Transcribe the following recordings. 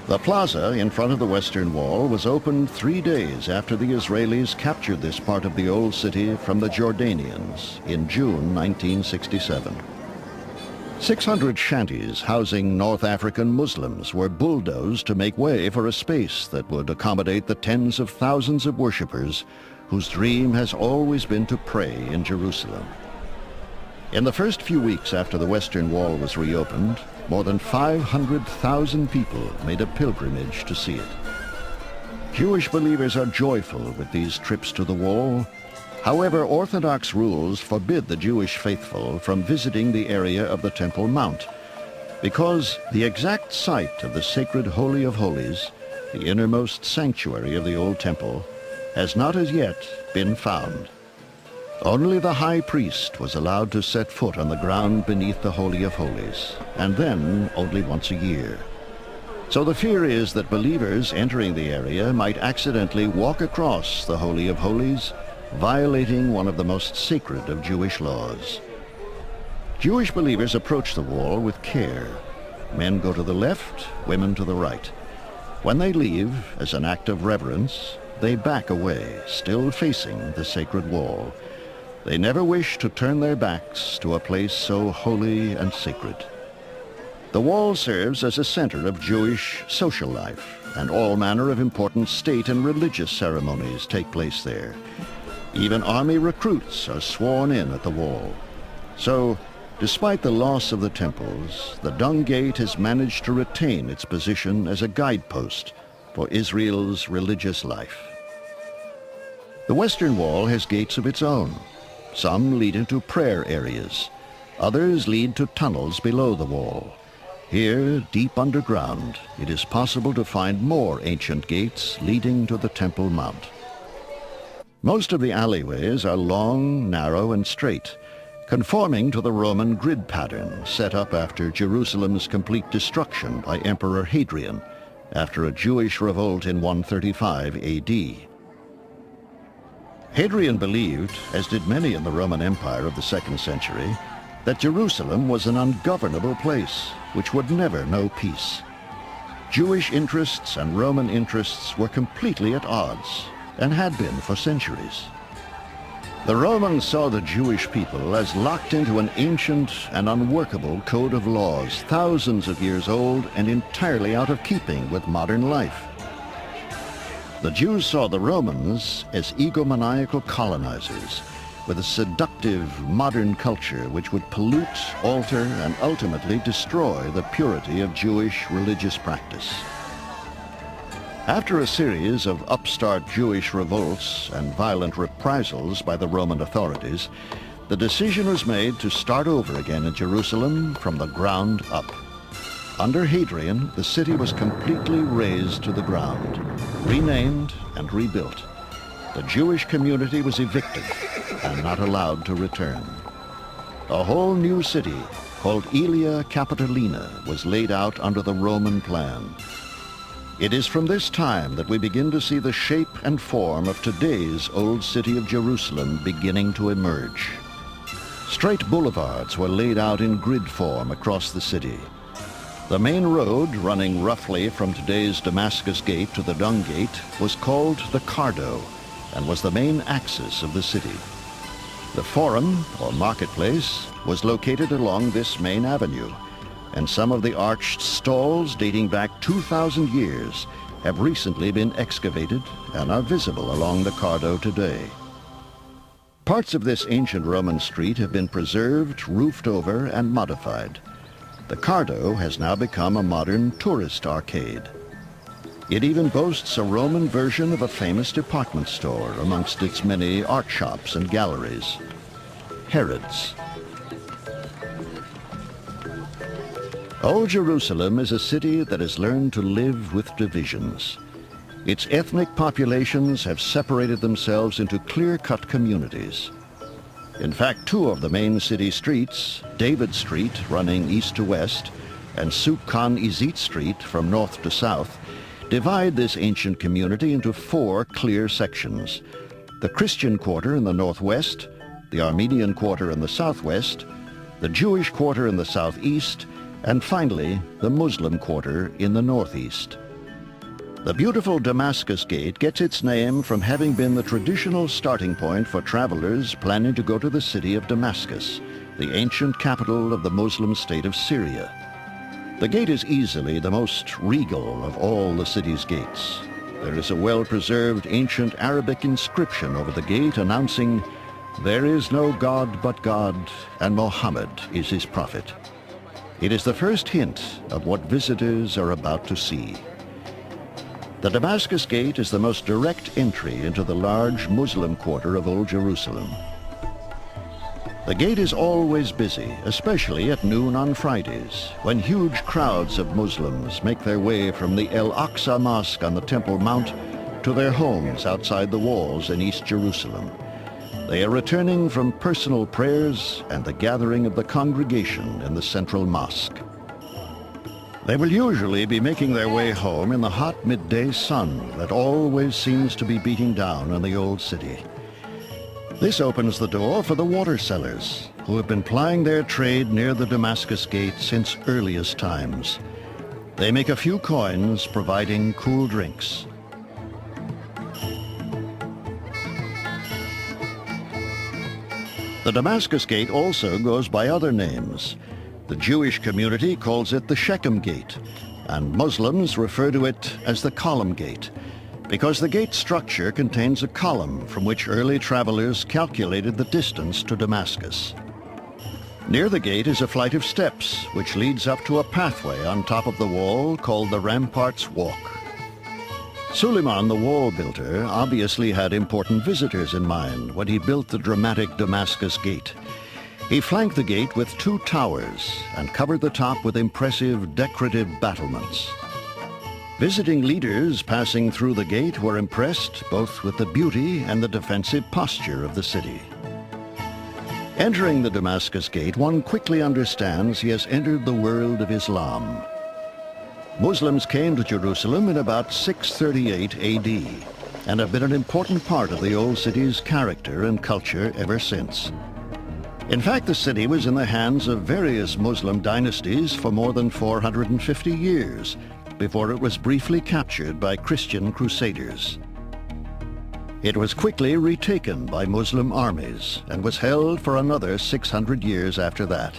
The plaza in front of the Western Wall was opened 3 days after the Israelis captured this part of the old city from the Jordanians in June 1967. 600 shanties housing North African Muslims were bulldozed to make way for a space that would accommodate the tens of thousands of worshippers whose dream has always been to pray in Jerusalem. In the first few weeks after the Western Wall was reopened, more than 500,000 people made a pilgrimage to see it. Jewish believers are joyful with these trips to the wall. However, Orthodox rules forbid the Jewish faithful from visiting the area of the Temple Mount because the exact site of the sacred Holy of Holies, the innermost sanctuary of the Old Temple, has not as yet been found. Only the high priest was allowed to set foot on the ground beneath the Holy of Holies, and then only once a year. So the fear is that believers entering the area might accidentally walk across the Holy of Holies, violating one of the most sacred of Jewish laws. Jewish believers approach the wall with care. Men go to the left, women to the right. When they leave, as an act of reverence, they back away, still facing the sacred wall. They never wish to turn their backs to a place so holy and sacred. The wall serves as a center of Jewish social life, and all manner of important state and religious ceremonies take place there. Even army recruits are sworn in at the wall. So, despite the loss of the temples, the Dung Gate has managed to retain its position as a guidepost for Israel's religious life. The Western Wall has gates of its own. Some lead into prayer areas. Others lead to tunnels below the wall. Here, deep underground, it is possible to find more ancient gates leading to the Temple Mount. Most of the alleyways are long, narrow, and straight, conforming to the Roman grid pattern set up after Jerusalem's complete destruction by Emperor Hadrian after a Jewish revolt in 135 AD. Hadrian believed, as did many in the Roman Empire of the 2nd century, that Jerusalem was an ungovernable place which would never know peace. Jewish interests and Roman interests were completely at odds and had been for centuries. The Romans saw the Jewish people as locked into an ancient and unworkable code of laws, thousands of years old and entirely out of keeping with modern life. The Jews saw the Romans as egomaniacal colonizers with a seductive modern culture which would pollute, alter, and ultimately destroy the purity of Jewish religious practice. After a series of upstart Jewish revolts and violent reprisals by the Roman authorities, the decision was made to start over again in Jerusalem from the ground up. Under Hadrian, the city was completely razed to the ground, renamed and rebuilt. The Jewish community was evicted and not allowed to return. A whole new city called Aelia Capitolina was laid out under the Roman plan. It is from this time that we begin to see the shape and form of today's old city of Jerusalem beginning to emerge. Straight boulevards were laid out in grid form across the city. The main road, running roughly from today's Damascus Gate to the Dung Gate, was called the Cardo and was the main axis of the city. The Forum, or marketplace, was located along this main avenue, and some of the arched stalls dating back 2,000 years have recently been excavated and are visible along the Cardo today. Parts of this ancient Roman street have been preserved, roofed over, and modified. The Cardo has now become a modern tourist arcade. It even boasts a Roman version of a famous department store amongst its many art shops and galleries, Herod's. Old Jerusalem is a city that has learned to live with divisions. Its ethnic populations have separated themselves into clear-cut communities. In fact, two of the main city streets, David Street running east to west and Souk Khan Izit Street from north to south, divide this ancient community into 4 clear sections: the Christian quarter in the northwest, the Armenian quarter in the southwest, the Jewish quarter in the southeast, and finally the Muslim quarter in the northeast. The beautiful Damascus Gate gets its name from having been the traditional starting point for travelers planning to go to the city of Damascus, the ancient capital of the Muslim state of Syria. The gate is easily the most regal of all the city's gates. There is a well-preserved ancient Arabic inscription over the gate announcing, "There is no God but God, and Mohammed is his prophet." It is the first hint of what visitors are about to see. The Damascus Gate is the most direct entry into the large Muslim quarter of Old Jerusalem. The gate is always busy, especially at noon on Fridays, when huge crowds of Muslims make their way from the El-Aqsa Mosque on the Temple Mount to their homes outside the walls in East Jerusalem. They are returning from personal prayers and the gathering of the congregation in the central mosque. They will usually be making their way home in the hot midday sun that always seems to be beating down on the old city. This opens the door for the water sellers, who have been plying their trade near the Damascus Gate since earliest times. They make a few coins providing cool drinks. The Damascus Gate also goes by other names. The Jewish community calls it the Shechem Gate, and Muslims refer to it as the Column Gate, because the gate structure contains a column from which early travelers calculated the distance to Damascus. Near the gate is a flight of steps which leads up to a pathway on top of the wall called the Ramparts Walk. Suleiman, the wall builder, obviously had important visitors in mind when he built the dramatic Damascus Gate. He flanked the gate with 2 towers and covered the top with impressive decorative battlements. Visiting leaders passing through the gate were impressed both with the beauty and the defensive posture of the city. Entering the Damascus Gate, one quickly understands he has entered the world of Islam. Muslims came to Jerusalem in about 638 AD and have been an important part of the old city's character and culture ever since. In fact, the city was in the hands of various Muslim dynasties for more than 450 years, before it was briefly captured by Christian crusaders. It was quickly retaken by Muslim armies and was held for another 600 years after that.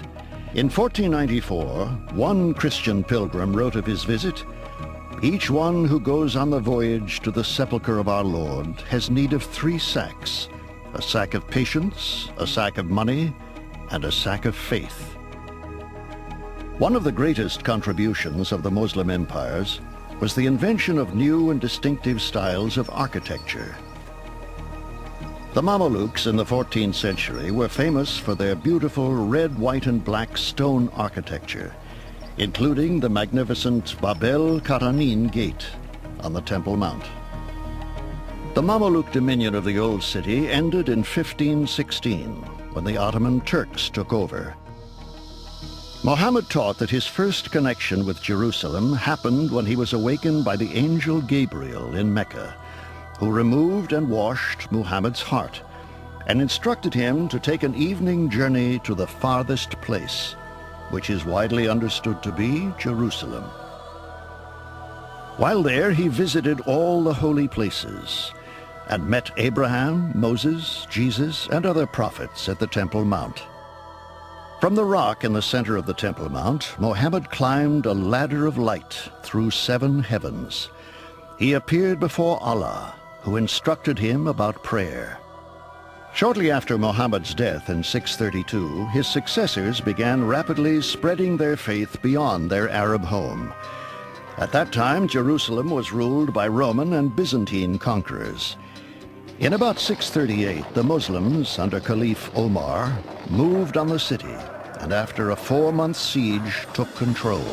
In 1494, one Christian pilgrim wrote of his visit, "Each one who goes on the voyage to the sepulchre of our Lord has need of 3 sacks, a sack of patience, a sack of money, and a sack of faith." One of the greatest contributions of the Muslim empires was the invention of new and distinctive styles of architecture. The Mamelukes in the 14th century were famous for their beautiful red, white, and black stone architecture, including the magnificent Bab el-Karanin Gate on the Temple Mount. The Mameluke dominion of the old city ended in 1516, when the Ottoman Turks took over. Muhammad taught that his first connection with Jerusalem happened when he was awakened by the angel Gabriel in Mecca, who removed and washed Muhammad's heart and instructed him to take an evening journey to the farthest place, which is widely understood to be Jerusalem. While there, he visited all the holy places and met Abraham, Moses, Jesus, and other prophets at the Temple Mount. From the rock in the center of the Temple Mount, Muhammad climbed a ladder of light through 7 heavens. He appeared before Allah, who instructed him about prayer. Shortly after Muhammad's death in 632, his successors began rapidly spreading their faith beyond their Arab home. At that time, Jerusalem was ruled by Roman and Byzantine conquerors. In about 638, the Muslims, under Caliph Omar, moved on the city, and after a 4-month siege, took control.